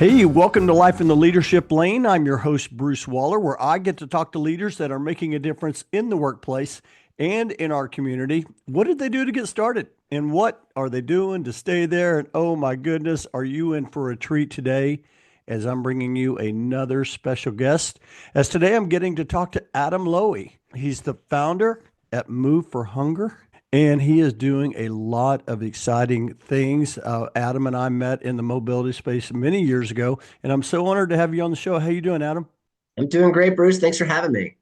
Hey, welcome to Life in the Leadership Lane. I'm your host, Bruce Waller, where I get to talk to leaders that are making a difference in the workplace and in our community. What did they do to get started? And what are they doing to stay there? And oh my goodness, are you in for a treat today as I'm bringing you another special guest? As today I'm getting to talk to Adam Lowy. He's the founder at Move for Hunger. And he is doing a lot of exciting things. Adam and I met in the mobility space many years ago, and I'm so honored to have you on the show. How you doing, Adam? I'm doing great, Bruce. Thanks for having me.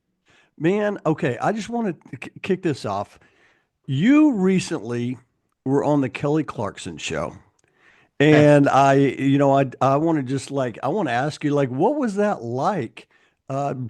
Man, okay, I just want to kick this off. You recently were on the Kelly Clarkson Show, and I want to just I want to ask you, what was that like,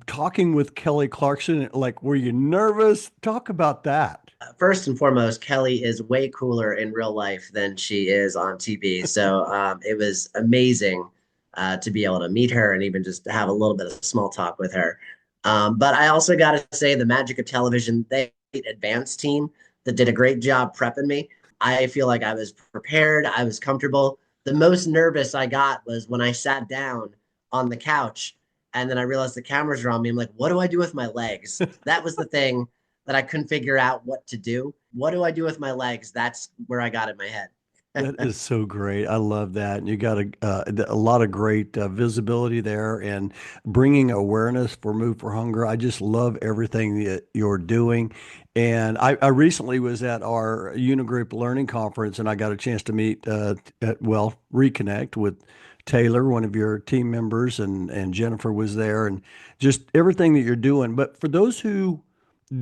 talking with Kelly Clarkson? Like, were you nervous? Talk about that. First and foremost, Kelly is way cooler in real life than she is on TV. So it was amazing to be able to meet her and even just have a little bit of small talk with her. But I also got to say, the magic of television, they advanced team that did a great job prepping me. I feel like I was prepared. I was comfortable. The most nervous I got was when I sat down on the couch and then I realized the cameras were on me. I'm like, what do I do with my legs? That was the thing that I couldn't figure out what to do. What do I do with my legs? That's where I got in my head. That is so great. I love that. And you got a lot of great visibility there and bringing awareness for Move for Hunger. I just love everything that you're doing. And I recently was at our Unigroup Learning Conference and I got a chance to meet, reconnect with Taylor, one of your team members, and Jennifer was there and just everything that you're doing. But for those who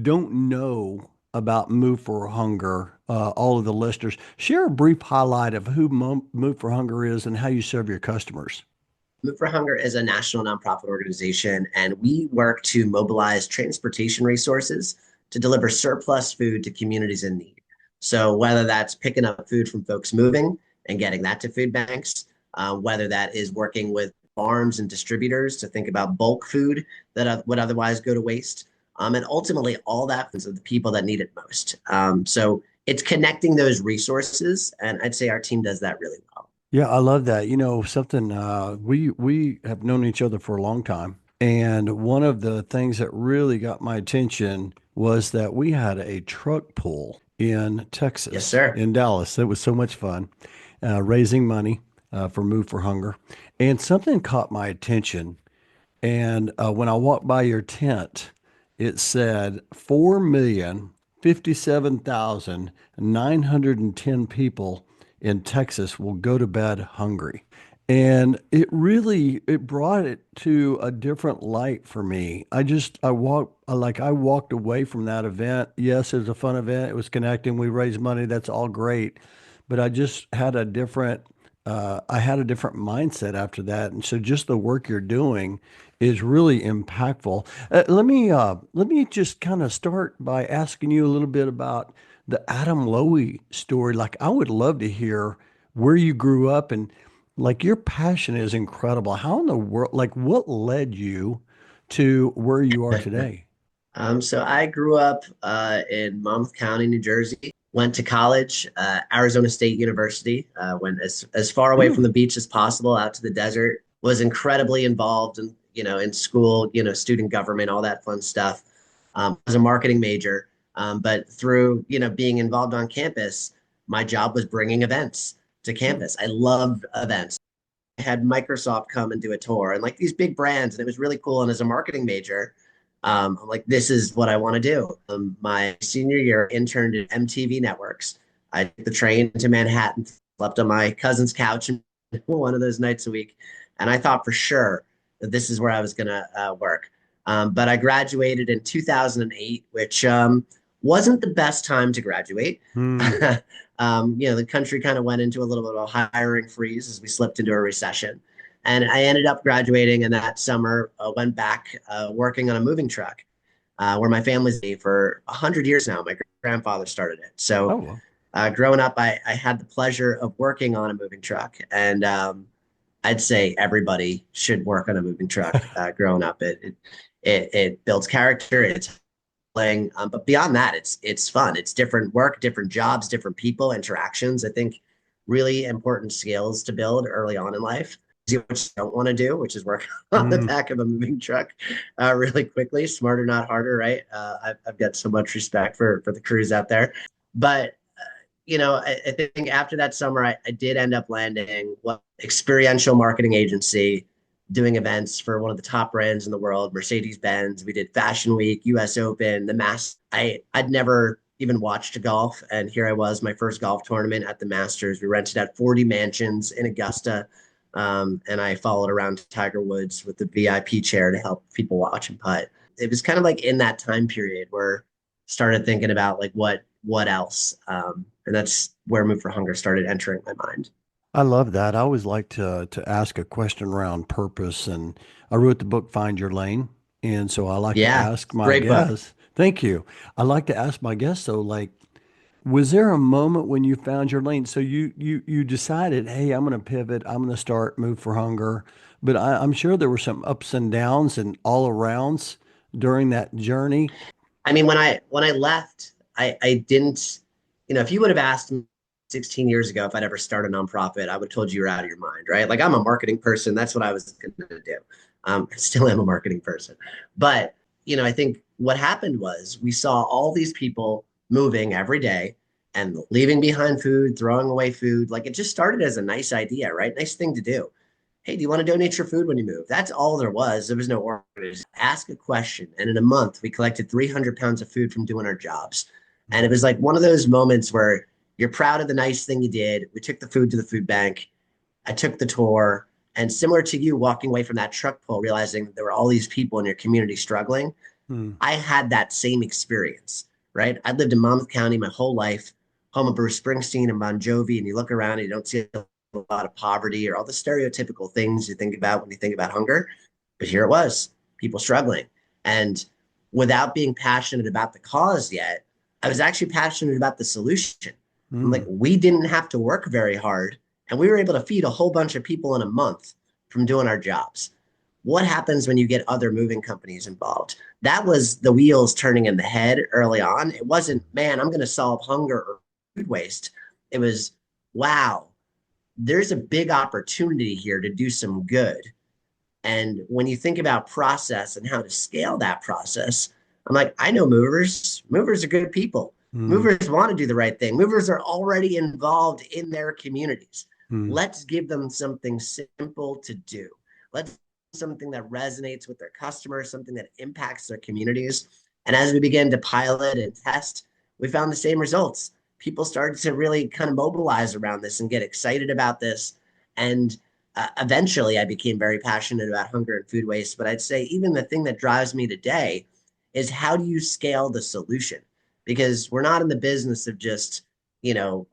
don't know about Move for Hunger, all of the listeners, share a brief highlight of who Move for Hunger is and how you serve your customers. Move for Hunger is a national nonprofit organization, and we work to mobilize transportation resources to deliver surplus food to communities in need. So, whether that's picking up food from folks moving and getting that to food banks, whether that is working with farms and distributors to think about bulk food that would otherwise go to waste, and ultimately all that for the people that need it most. So, it's connecting those resources, and I'd say our team does that really well. Yeah, I love that. You know, something we have known each other for a long time, and one of the things that really got my attention was that we had a truck pull in Yes, Texas, sir. in Dallas. It was so much fun, raising money for Move for Hunger, and something caught my attention. And when I walked by your tent, it said 4,057,910 people in Texas will go to bed hungry. And it brought it to a different light for me. I walked away from that event. Yes, it was a fun event. It was connecting. We raised money. That's all great. But I had a different mindset after that. And so just the work you're doing is really impactful. Let me just kind of start by asking you a little bit about the Adam Lowy story. Like, I would love to hear where you grew up and like your passion is incredible. How in the world, like what led you to where you are today? So I grew up in Monmouth County, New Jersey. Went to college, Arizona State University. Went as far away Ooh, from the beach as possible, out to the desert. Was incredibly involved in in school, student government, all that fun stuff. Was a marketing major, but through being involved on campus, my job was bringing events to hmm. campus. I loved events. I had Microsoft come and do a tour and like these big brands, and it was really cool. And as a marketing major, I'm like, this is what I want to do. My senior year, interned at MTV Networks. I took the train to Manhattan, slept on my cousin's couch one of those nights a week, and I thought for sure that this is where I was going to work. But I graduated in 2008, which wasn't the best time to graduate. Hmm. The country kind of went into a little bit of a hiring freeze as we slipped into a recession. And I ended up graduating, and that summer went back working on a moving truck where my family's been for 100 years now. My grandfather started it. Oh, So well. growing up, I had the pleasure of working on a moving truck. And I'd say everybody should work on a moving truck growing up. It builds character. It's playing. But beyond that, it's fun. It's different work, different jobs, different people, interactions. I think really important skills to build early on in life. what you don't want to do, which is work on the Mm. back of a moving truck really quickly. Smarter, not harder, right? I've got so much respect for the crews out there. But I think after that summer, I did end up landing what experiential marketing agency doing events for one of the top brands in the world, Mercedes-Benz. We did Fashion Week, US Open, the Mass. I'd never even watched golf, and here I was, my first golf tournament at the Masters. We rented out 40 mansions in Augusta, and I followed around Tiger Woods with the VIP chair to help people watch and putt. It was kind of like in that time period where started thinking about like what else, and that's where Move for Hunger started entering my mind. I love that. I always like to ask a question around purpose, and I wrote the book Find Your Lane, and so I like to Yeah, ask my great book. guests. Thank you. I like to ask my guests, so like, was there a moment when you found your lane? So you decided, hey, I'm going to pivot. I'm going to start Move for Hunger, but I'm sure there were some ups and downs and all arounds during that journey. I mean, when I left, I didn't, if you would have asked me 16 years ago if I'd ever start a nonprofit, I would have told you you're out of your mind, right? Like I'm a marketing person. That's what I was going to do. I still am a marketing person. But, I think what happened was we saw all these people moving every day and leaving behind food, throwing away food. Like it just started as a nice idea, right? Nice thing to do. Hey, do you want to donate your food when you move? That's all there was. There was no order. Ask a question. And in a month, we collected 300 pounds of food from doing our jobs. And it was like one of those moments where you're proud of the nice thing you did. We took the food to the food bank. I took the tour. And similar to you walking away from that truck pull, realizing there were all these people in your community struggling, Hmm. I had that same experience, right? I lived in Monmouth County my whole life, home of Bruce Springsteen and Bon Jovi, and you look around and you don't see a lot of poverty or all the stereotypical things you think about when you think about hunger. But here it was, people struggling. And without being passionate about the cause yet, I was actually passionate about the solution. I'm like, Hmm. we didn't have to work very hard, and we were able to feed a whole bunch of people in a month from doing our jobs. What happens when you get other moving companies involved? That was the wheels turning in the head early on. It wasn't, man, I'm going to solve hunger or food waste. It was, wow, there's a big opportunity here to do some good. And when you think about process and how to scale that process, I'm like, I know movers. Movers are good people. Hmm. Movers want to do the right thing. Movers are already involved in their communities. Hmm. Let's give them something simple to do. Let's something that resonates with their customers, something that impacts their communities. And as we began to pilot and test, we found the same results. People started to really kind of mobilize around this and get excited about this. And eventually I became very passionate about hunger and food waste. But I'd say even the thing that drives me today is how do you scale the solution? Because we're not in the business of just, you know,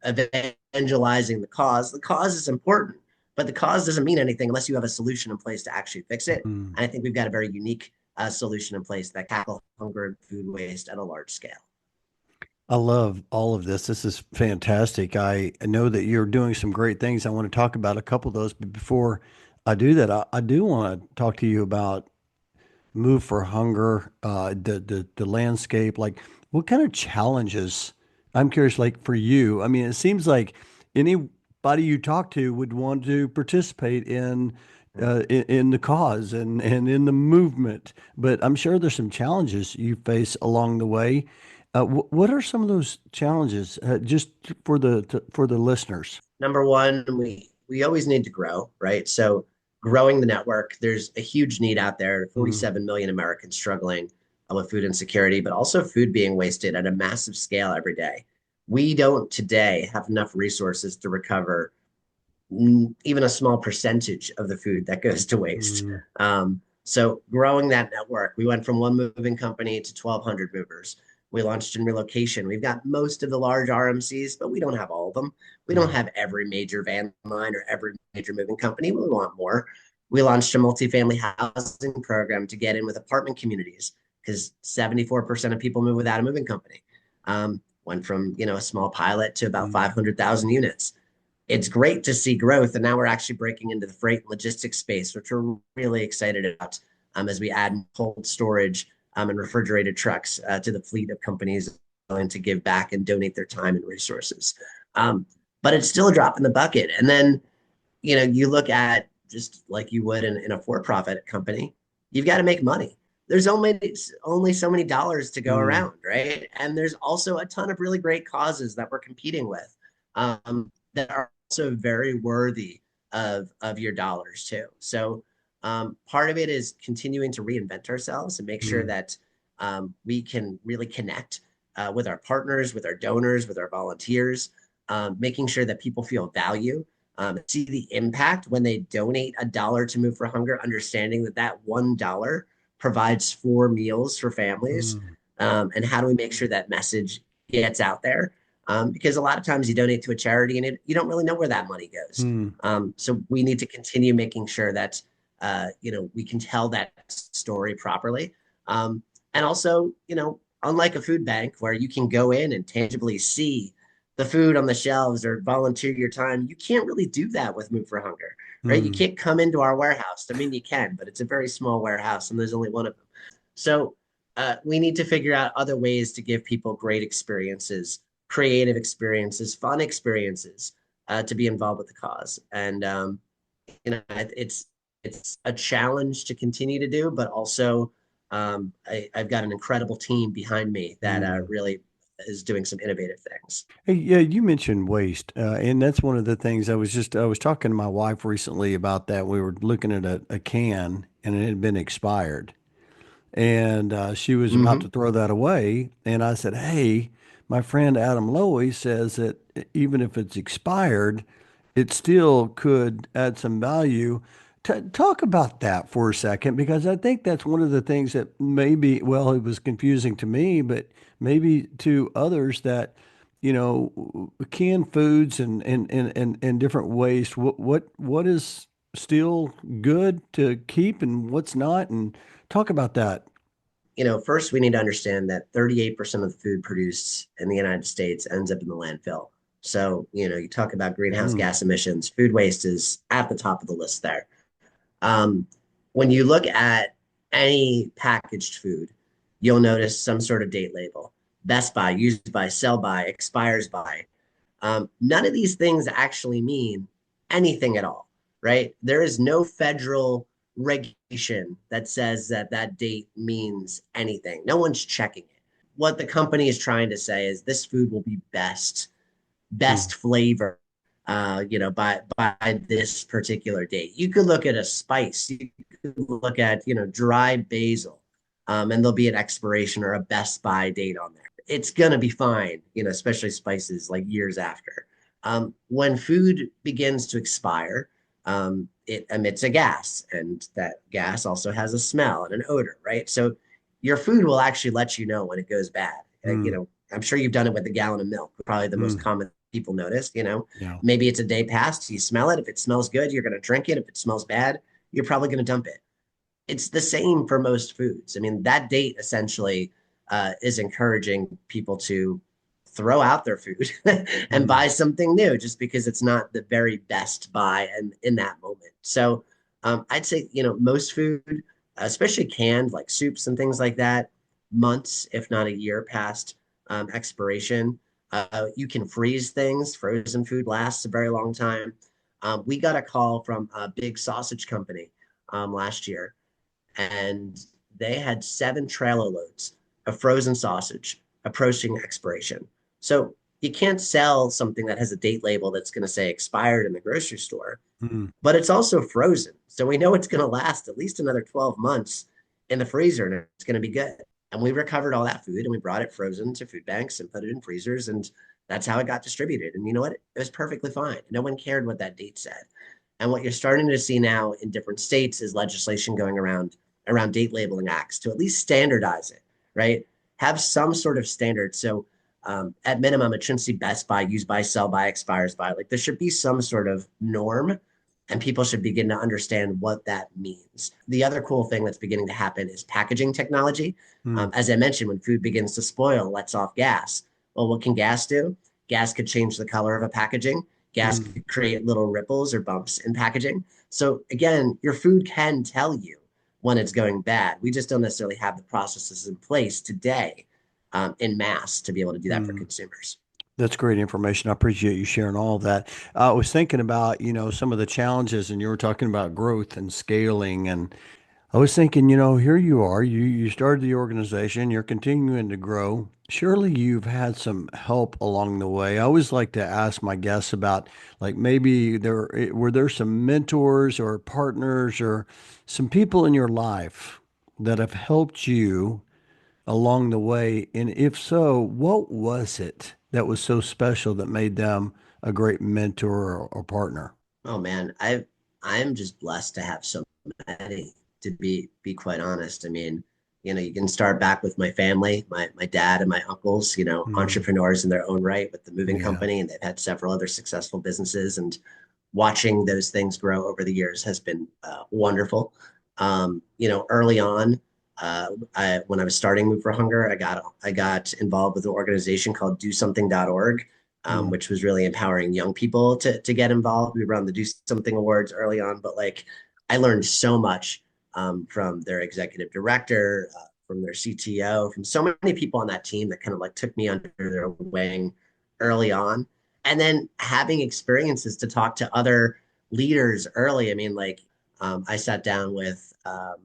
evangelizing the cause. The cause is important, but the cause doesn't mean anything unless you have a solution in place to actually fix it. Hmm. And I think we've got a very unique solution in place that tackle hunger and food waste at a large scale. I love all of this. This is fantastic. I know that you're doing some great things. I want to talk about a couple of those, but before I do that, I do want to talk to you about Move for Hunger, the landscape. Like, what kind of challenges? I'm curious. Like for you, I mean, it seems like anybody you talk to would want to participate in the cause and in the movement. But I'm sure there's some challenges you face along the way. What are some of those challenges, just for for the listeners? Number one, we always need to grow, right? So growing the network, there's a huge need out there. Mm, 47 million Americans struggling with food insecurity, but also food being wasted at a massive scale every day. We don't today have enough resources to recover even a small percentage of the food that goes to waste. mm, So growing that network, we went from one moving company to 1,200 movers. We launched in relocation. We've got most of the large RMCs, but we don't have all of them. We don't mm, have every major van line or every major moving company. We want more. We launched a multifamily housing program to get in with apartment communities because 74% of people move without a moving company. Went from a small pilot to about mm, 500,000 units. It's great to see growth. And now we're actually breaking into the freight and logistics space, which we're really excited about as we add cold storage and refrigerated trucks to the fleet of companies willing to give back and donate their time and resources. Um, but it's still a drop in the bucket. And then you look at just like you would in a for-profit company, you've got to make money. There's only so many dollars to go Mm, around, right? And there's also a ton of really great causes that we're competing with, that are also very worthy of your dollars too. So part of it is continuing to reinvent ourselves and make sure mm, that we can really connect with our partners, with our donors, with our volunteers, making sure that people feel value, see the impact when they donate $1 to Move for Hunger, understanding that that $1 provides 4 meals for families. mm, And how do we make sure that message gets out there? Because a lot of times you donate to a charity and you don't really know where that money goes. mm, So we need to continue making sure that we can tell that story properly. And also, unlike a food bank where you can go in and tangibly see the food on the shelves or volunteer your time, you can't really do that with Move for Hunger, right? You mm, can't come into our warehouse. I mean, you can, but it's a very small warehouse and there's only one of them. So we need to figure out other ways to give people great experiences, creative experiences, fun experiences, to be involved with the cause. And it's a challenge to continue to do, but also I've got an incredible team behind me that mm. really is doing some innovative things. Hey, yeah, you mentioned waste, and that's one of the things I was talking to my wife recently about that. We were looking at a can and it had been expired. And she was about to Hmm. throw that away. And I said, "Hey, my friend Adam Lowy says that even if it's expired, it still could add some value." Talk about that for a second, because I think that's one of the things that maybe, well, it was confusing to me, but maybe to others that, canned foods and different waste, what is still good to keep and what's not, and talk about that. First we need to understand that 38% of the food produced in the United States ends up in the landfill. So, you talk about greenhouse Mm, gas emissions, food waste is at the top of the list there. Um, when you look at any packaged food, you'll notice some sort of date label. Best by, used by, sell by, expires by. None of these things actually mean anything at all, right? There is no federal regulation that says that that date means anything. No one's checking it. What the company is trying to say is this food will be best mm, flavor, by this particular date. You could look at a spice. You could look at dry basil, and there'll be an expiration or a best by date on there. It's gonna be fine, especially spices like years after. When food begins to expire, it emits a gas, and that gas also has a smell and an odor, right? So your food will actually let you know when it goes bad. mm, I'm sure you've done it with a gallon of milk, probably the most mm. common people notice. Yeah. Maybe it's a day past, you smell it. If it smells good, you're going to drink it. If it smells bad, you're probably going to dump it. It's the same for most foods. I mean, that date essentially is encouraging people to throw out their food and Mm, buy something new just because it's not the very best buy in that moment. So I'd say, most food, especially canned like soups and things like that, months, if not a year past expiration. You can freeze things. Frozen food lasts a very long time. We got a call from a big sausage company last year, and they had 7 trailer loads of frozen sausage approaching expiration. So you can't sell something that has a date label that's going to say expired in the grocery store, mm, but it's also frozen. So we know it's going to last at least another 12 months in the freezer and it's going to be good. And we recovered all that food and we brought it frozen to food banks and put it in freezers. And that's how it got distributed. And you know what? It was perfectly fine. No one cared what that date said. And what you're starting to see now in different states is legislation going around date labeling acts to at least standardize it, right? Have some sort of standard. So at minimum, it shouldn't see best by, use by, sell by, expires by. Like there should be some sort of norm, and people should begin to understand what that means. The other cool thing that's beginning to happen is packaging technology. mm, As I mentioned, when food begins to spoil, lets off gas. Well, what can gas do? Gas could change the color of a packaging. Gas mm, could create little ripples or bumps in packaging. So again, your food can tell you when it's going bad. We just don't necessarily have the processes in place today, in mass to be able to do that for mm. consumers. That's great information. I appreciate you sharing all of that. I was thinking about, some of the challenges, and you were talking about growth and scaling. And I was thinking, here you are, you started the organization, you're continuing to grow. Surely you've had some help along the way. I always like to ask my guests about, like, maybe were there some mentors or partners or some people in your life that have helped you along the way? And if so, what was it that was so special that made them a great mentor or partner? Oh man, I'm just blessed to have so many, to be quite honest. I mean, you can start back with my family, my dad and my uncles, Mm, entrepreneurs in their own right with the moving yeah. company, and they've had several other successful businesses, and watching those things grow over the years has been wonderful. Early on, when I was starting Move for Hunger, I got involved with an organization called DoSomething.org, Mm, which was really empowering young people to get involved. We run the Do Something Awards early on, but like I learned so much from their executive director, from their CTO, from so many people on that team that kind of like took me under their wing early on. And then having experiences to talk to other leaders early. I mean, like I sat down with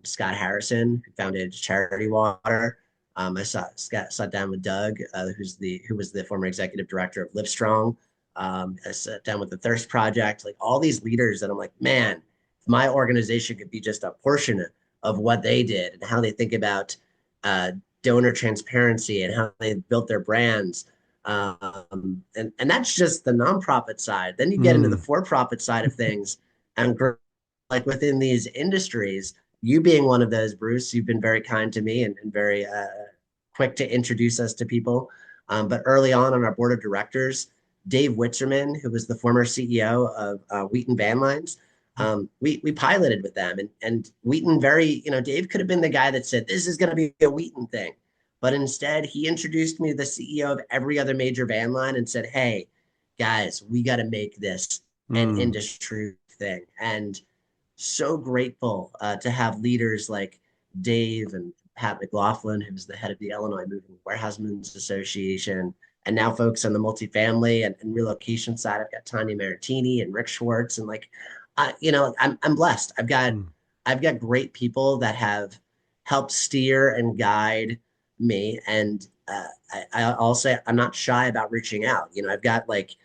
Scott Harrison, who founded Charity Water. I sat down with Doug, who was the former executive director of Livestrong. I sat down with the Thirst Project, like all these leaders that I'm like, man, if my organization could be just a portion of what they did and how they think about uh, donor transparency and how they built their brands. And that's just the nonprofit side. Then you get into the mm, for-profit side of things, and like within these industries, you being one of those, Bruce, you've been very kind to me and very quick to introduce us to people. But early on our board of directors, Dave Witzerman, who was the former CEO of Wheaton Van Lines, we piloted with them, and Wheaton Dave could have been the guy that said this is going to be a Wheaton thing, but instead he introduced me to the CEO of every other major van line and said, "Hey, guys, we got to make this an mm, industry thing." And so grateful to have leaders like Dave and Pat McLaughlin, who's the head of the Illinois Moving Warehousemen's Association, and now folks on the multifamily and relocation side. I've got Tanya Maritini and Rick Schwartz, and like, I'm blessed. mm, I've got great people that have helped steer and guide me, and I'll say I'm not shy about reaching out. I've got like,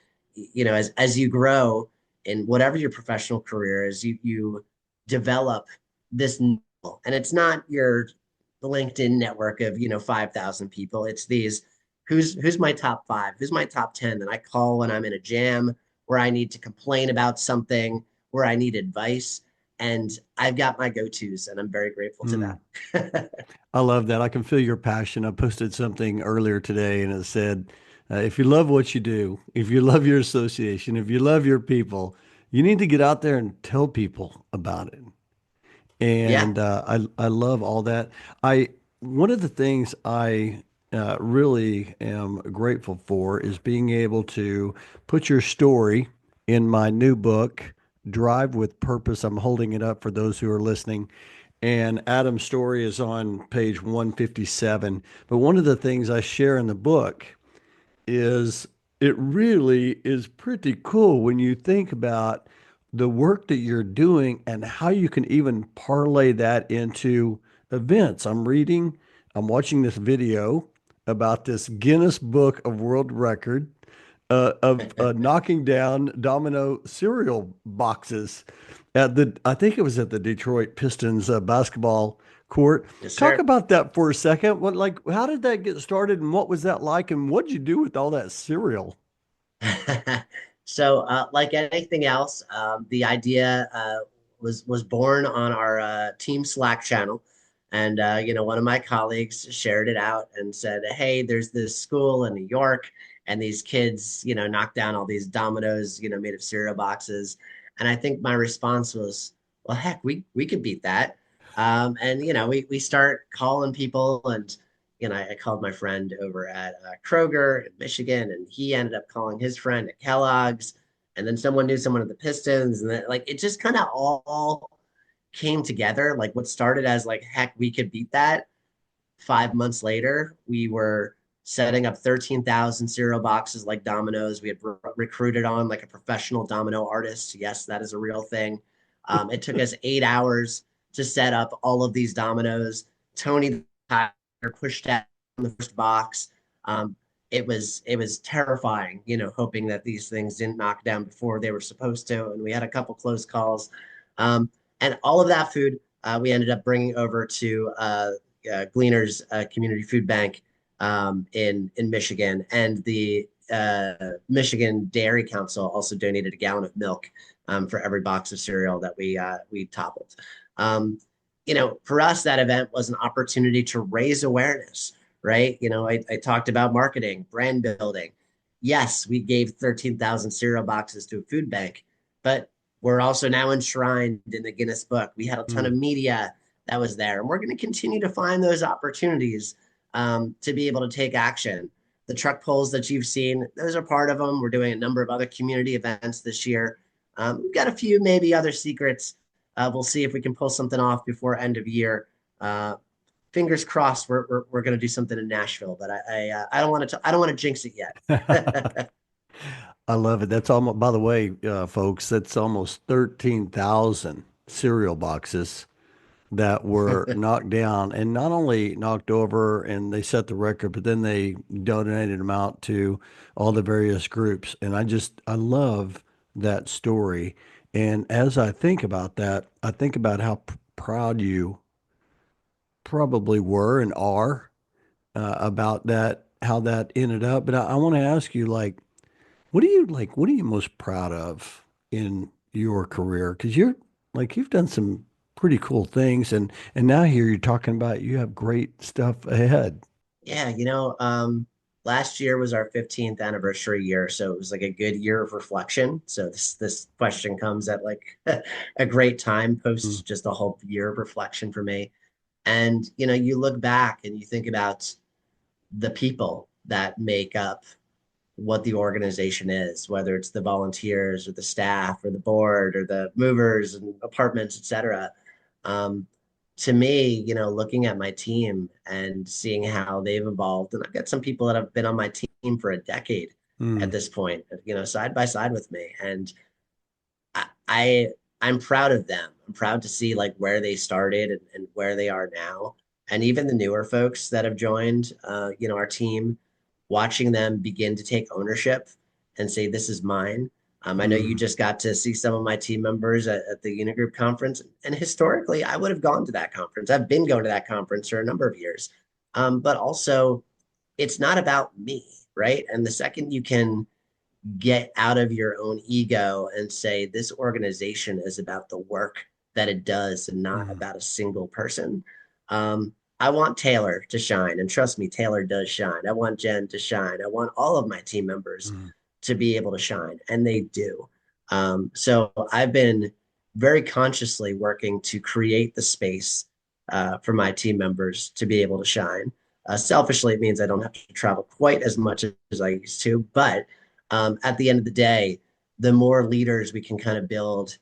as you grow in whatever your professional career is, you develop this, and it's not your LinkedIn network of 5,000 people. It's these who's my top five, who's my top 10 that I call when I'm in a jam, where I need to complain about something, where I need advice, and I've got my go-tos, and I'm very grateful to mm. them. I love that. I can feel your passion. I posted something earlier today and it said, if you love what you do, if you love your association, if you love your people, you need to get out there and tell people about it. Yeah. And I love all that. I One of the things I really am grateful for is being able to put your story in my new book, Drive with Purpose. I'm holding it up for those who are listening. And Adam's story is on page 157. But one of the things I share in the book is it really is pretty cool when you think about the work that you're doing and how you can even parlay that into events. I'm watching this video about this Guinness Book of World Record of knocking down domino cereal boxes I think it was at the Detroit Pistons basketball court. Yes, Talk sir. about that for a second. How did that get started, and what was that like, and what did you do with all that cereal? So, like anything else, the idea was born on our team Slack channel, and one of my colleagues shared it out and said, "Hey, there's this school in New York, and these kids, knock down all these dominoes, made of cereal boxes." And I think my response was, "Well, heck, we could beat that." And we start calling people, and I called my friend over at Kroger in Michigan, and he ended up calling his friend at Kellogg's, and then someone knew someone at the Pistons, and then like it just kind of all came together. Like what started as like, heck, we could beat that. 5 months later, we were setting up 13,000 cereal boxes like dominoes. We had recruited on like a professional domino artist. Yes, that is a real thing. It took us 8 hours to set up all of these dominoes. Tony pushed out the first box. Um, it was terrifying, hoping that these things didn't knock down before they were supposed to, and we had a couple close calls. And all of that food we ended up bringing over to Gleaner's Community Food Bank in Michigan, and the Michigan Dairy Council also donated a gallon of milk for every box of cereal that we toppled. Um, for us, that event was an opportunity to raise awareness, right? I talked about marketing, brand building. Yes, we gave 13,000 cereal boxes to a food bank, but we're also now enshrined in the Guinness Book. We had a ton of Mm. media that was there, and we're going to continue to find those opportunities to be able to take action. The truck pulls that you've seen, those are part of them. We're doing a number of other community events this year. We've got a few maybe other secrets. We'll see if we can pull something off before end of year. Uh, Fingers crossed, we're going to do something in Nashville, but I don't want to I don't want to jinx it yet. I love it. That's almost, by the way, folks, that's almost 13,000 cereal boxes that were knocked down, and not only knocked over and they set the record, but then they donated them out to all the various groups. And I love that story. And as I think about that, I think about how proud you probably were and are about that, how that ended up. But I want to ask you, like, what are you most proud of in your career? Because you've done some pretty cool things, and now here you're talking about you have great stuff ahead. Yeah, last year was our 15th anniversary year, so it was like a good year of reflection. So this question comes at like a great time Mm, post just a whole year of reflection for me. And you look back and you think about the people that make up what the organization is, whether it's the volunteers or the staff or the board or the movers and apartments, et cetera. Um, to me, looking at my team and seeing how they've evolved, and I've got some people that have been on my team for a decade at mm, this point, side by side with me. And I, I I'm proud of them. I'm proud to see like where they started and where they are now. And even the newer folks that have joined our team, watching them begin to take ownership and say, this is mine. I know you mm, just got to see some of my team members at the Unit Group conference. And historically, I would have gone to that conference. I've been going to that conference for a number of years. But also, it's not about me, right? And the second you can get out of your own ego and say this organization is about the work that it does and not mm, about a single person. I want Taylor to shine, and trust me, Taylor does shine. I want Jen to shine. I want all of my team members mm, to be able to shine, and they do. So I've been very consciously working to create the space for my team members to be able to shine. Selfishly, it means I don't have to travel quite as much as I used to, but at the end of the day, the more leaders we can kind of build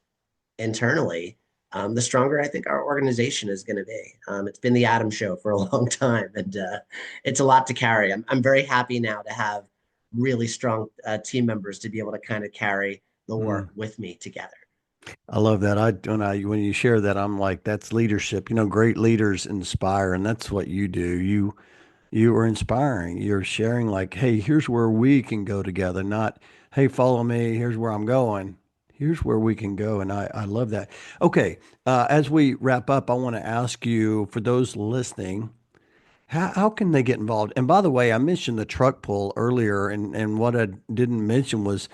internally, the stronger I think our organization is going to be. It's been the Adam Show for a long time, and it's a lot to carry. I'm very happy now to have really strong team members to be able to kind of carry the work mm. with me together. I love that. When you share that, I'm like, that's leadership. Great leaders inspire, and that's what you do. You are inspiring. You're sharing like, hey, here's where we can go together, not, hey, follow me, here's where I'm going. Here's where we can go. And I love that. Okay. As we wrap up, I want to ask you, for those listening, how can they get involved? And by the way, I mentioned the truck pull earlier, and what I didn't mention was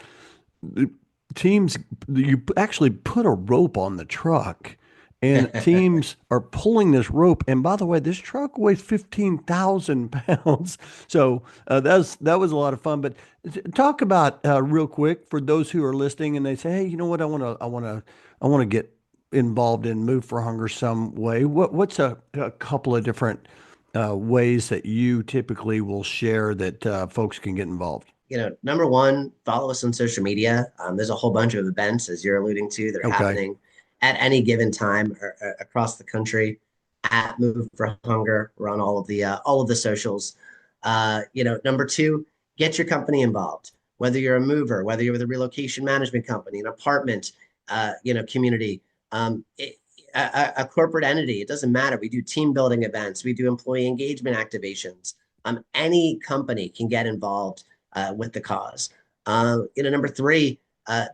teams, you actually put a rope on the truck, and teams are pulling this rope. And by the way, this truck weighs 15,000 pounds. So that was a lot of fun. But talk about real quick for those who are listening and they say, hey, you know what? I want to get involved in Move for Hunger some way. What's a couple of different ways that you typically will share that folks can get involved? Number one, follow us on social media. There's a whole bunch of events, as you're alluding to, that are Okay. happening at any given time across the country at Move for Hunger. We're on all of the socials. Number two, get your company involved. Whether you're a mover, whether you're with a relocation management company, an apartment, community, a corporate entity, it doesn't matter. We do team building events, we do employee engagement activations. Any company can get involved with the cause. Number three,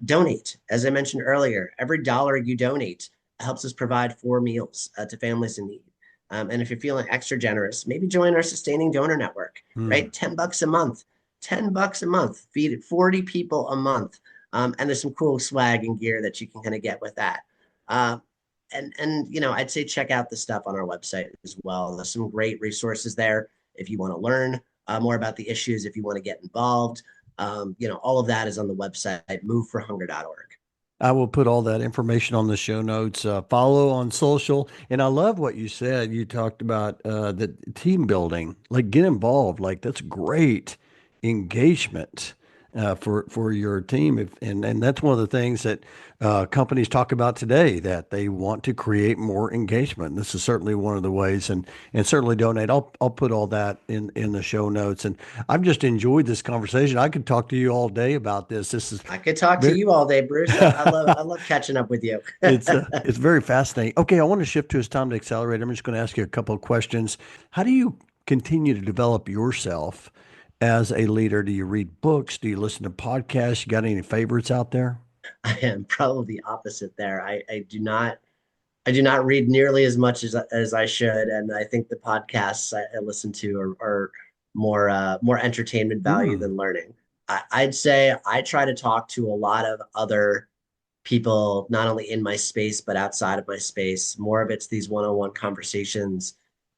donate. As I mentioned earlier, every dollar you donate helps us provide 4 meals to families in need. And if you're feeling extra generous, maybe join our sustaining donor network, Hmm. right? $10 a month, $10 a month, feed it 40 people a month. And there's some cool swag and gear that you can kind of get with that. Uh, I'd say check out the stuff on our website as well. There's some great resources there if you want to learn more about the issues, if you want to get involved. All of that is on the website, moveforhunger.org. I will put all that information on the show notes. Follow on social. And I love what you said. You talked about the team building, like get involved. Like that's great engagement for your team. And that's one of the things that companies talk about today, that they want to create more engagement. This is certainly one of the ways, and certainly donate. I'll put all that in the show notes. And I've just enjoyed this conversation. I could talk to you all day about this. This is I could talk to very you all day, Bruce. I love catching up with you. it's very fascinating. Okay, I want to shift to It's Time to Accelerate. I'm just going to ask you a couple of questions. How do you continue to develop yourself as a leader? Do you read books? Do you listen to podcasts? You got any favorites out there? I am probably the opposite there. I do not read nearly as much as I should, and I think the podcasts I listen to are more entertainment value Hmm. than learning. I'd say I try to talk to a lot of other people, not only in my space but outside of my space. More of it's these one-on-one conversations,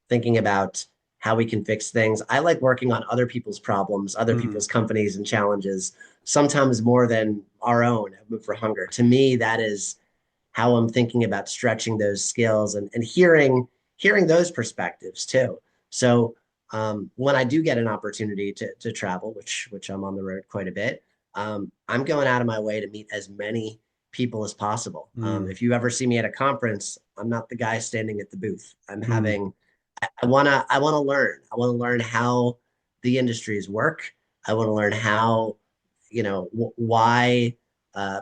thinking about how we can fix things. I like working on other people's problems, other Hmm. people's companies and challenges, sometimes more than our own at Move for Hunger. To me, that is how I'm thinking about stretching those skills and hearing those perspectives too. So when I do get an opportunity to travel, which I'm on the road quite a bit, I'm going out of my way to meet as many people as possible. Hmm. If you ever see me at a conference, I'm not the guy standing at the booth. Hmm. I wanna learn. I want to learn how the industries work. I want to learn how, why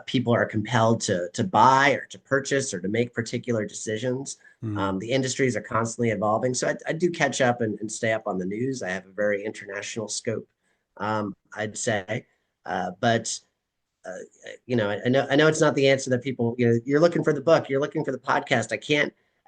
people are compelled to buy or to purchase or to make particular decisions. Hmm. The industries are constantly evolving, so I do catch up and stay up on the news. I have a very international scope, I'd say, but uh, I know it's not the answer that people, you're looking for the book, you're looking for the podcast. I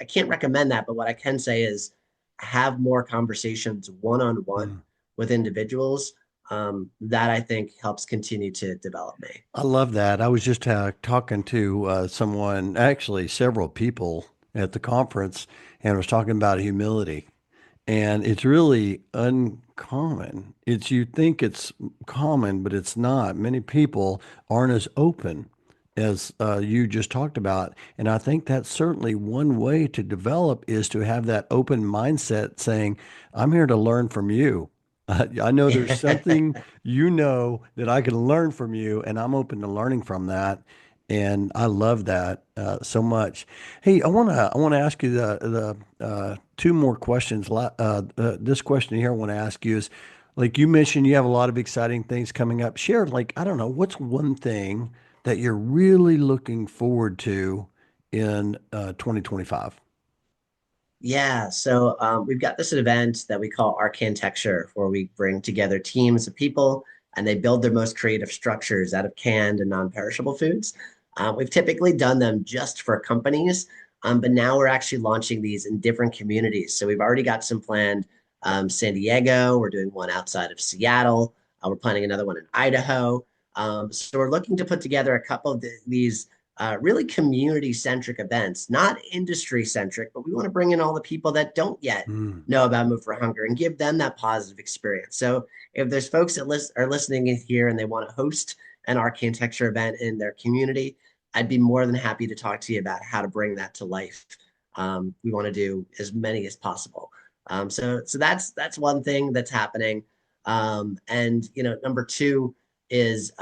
can't recommend that, but what I can say is have more conversations one on one Hmm. with individuals. That I think helps continue to develop me. I love that. I was just talking to someone, actually several people at the conference, and was talking about humility. And it's really uncommon. It's you think it's common, but it's not. Many people aren't as open as you just talked about. And I think that's certainly one way to develop is to have that open mindset saying, I'm here to learn from you. I know there's something that I can learn from you, and I'm open to learning from that. And I love that so much. Hey, I want to ask you the two more questions. This question here I want to ask you is, like you mentioned, you have a lot of exciting things coming up. Share, like, I don't know, what's one thing that you're really looking forward to in 2025? Yeah, so we've got this event that we call Architecture, where we bring together teams of people and they build their most creative structures out of canned and non-perishable foods. We've typically done them just for companies, but now we're actually launching these in different communities. So we've already got some planned. San Diego, we're doing one outside of Seattle. We're planning another one in Idaho. So we're looking to put together a couple of these really community centric events, not industry centric, but we want to bring in all the people that don't yet Mm. know about Move for Hunger and give them that positive experience. So if there's folks that are listening in here and they want to host an architecture event in their community, I'd be more than happy to talk to you about how to bring that to life. We want to do as many as possible. So that's one thing that's happening. And number two is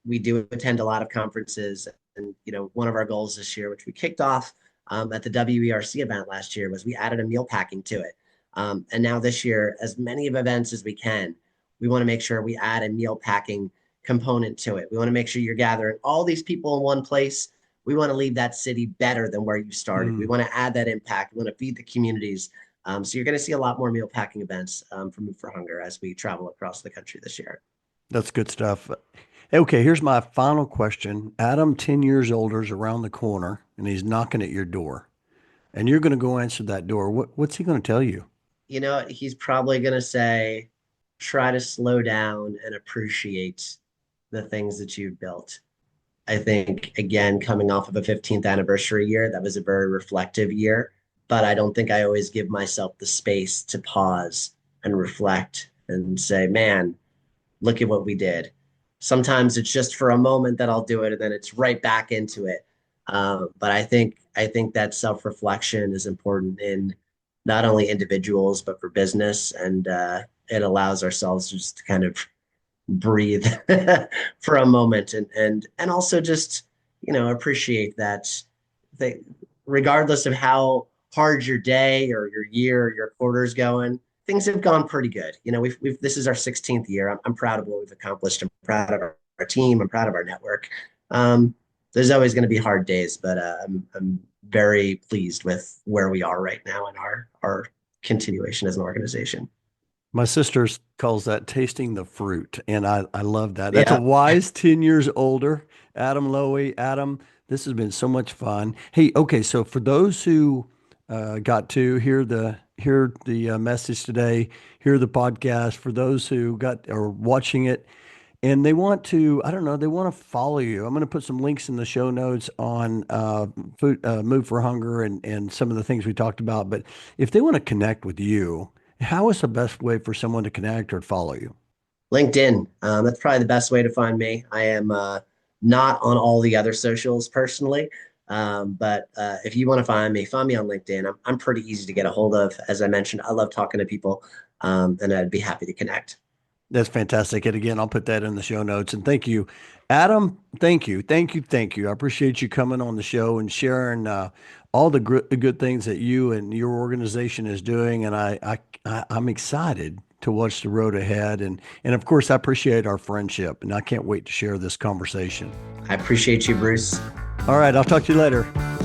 we do attend a lot of conferences, and one of our goals this year, which we kicked off at the WERC event last year, was we added a meal packing to it. And now this year, as many of events as we can, we want to make sure we add a meal packing component to it. We want to make sure you're gathering all these people in one place. We want to leave that city better than where you started. We Mm, want to add that impact. We want to feed the communities. So you're going to see a lot more meal packing events from Move for Hunger as we travel across the country this year. that's good stuff. Okay, here's my final question. Adam, 10 years older, is around the corner and he's knocking at your door. And you're going to go answer that door. What's he going to tell you? You know, he's probably going to say, try to slow down and appreciate the things that you've built. I think, again, coming off of a 15th anniversary year, that was a very reflective year. But I don't think I always give myself the space to pause and reflect and say, man, look at what we did. Sometimes it's just for a moment that I'll do it, and then it's right back into it. But I think that self reflection is important in not only individuals but for business, and it allows ourselves just to kind of breathe for a moment, and also just appreciate that they, regardless of how hard your day or your year or your quarter's going, things have gone pretty good. We've this is our 16th year. I'm proud of what we've accomplished. I'm proud of our team. I'm proud of our network. um, there's always going to be hard days, but I'm very pleased with where we are right now in our continuation as an organization. My sister calls that tasting the fruit, and I love that. That's a Yeah. wise 10 years older, Adam Lowy. Adam, this has been so much fun. Hey, okay, so for those who got to hear the message today, hear the podcast, for those who got or watching it, and they want to, I don't know, they want to follow you. I'm going to put some links in the show notes on Move for Hunger and some of the things we talked about. But if they want to connect with you, how is the best way for someone to connect or follow you? LinkedIn. That's probably the best way to find me. I am not on all the other socials personally, but if you want to find me on LinkedIn. I'm pretty easy to get a hold of. As I mentioned, I love talking to people, and I'd be happy to connect. That's fantastic. And again, I'll put that in the show notes. And thank you, Adam. Thank you. Thank you. Thank you. I appreciate you coming on the show and sharing all the good things that you and your organization is doing. And I'm excited to watch the road ahead. And of course, I appreciate our friendship. And I can't wait to share this conversation. I appreciate you, Bruce. All right. I'll talk to you later.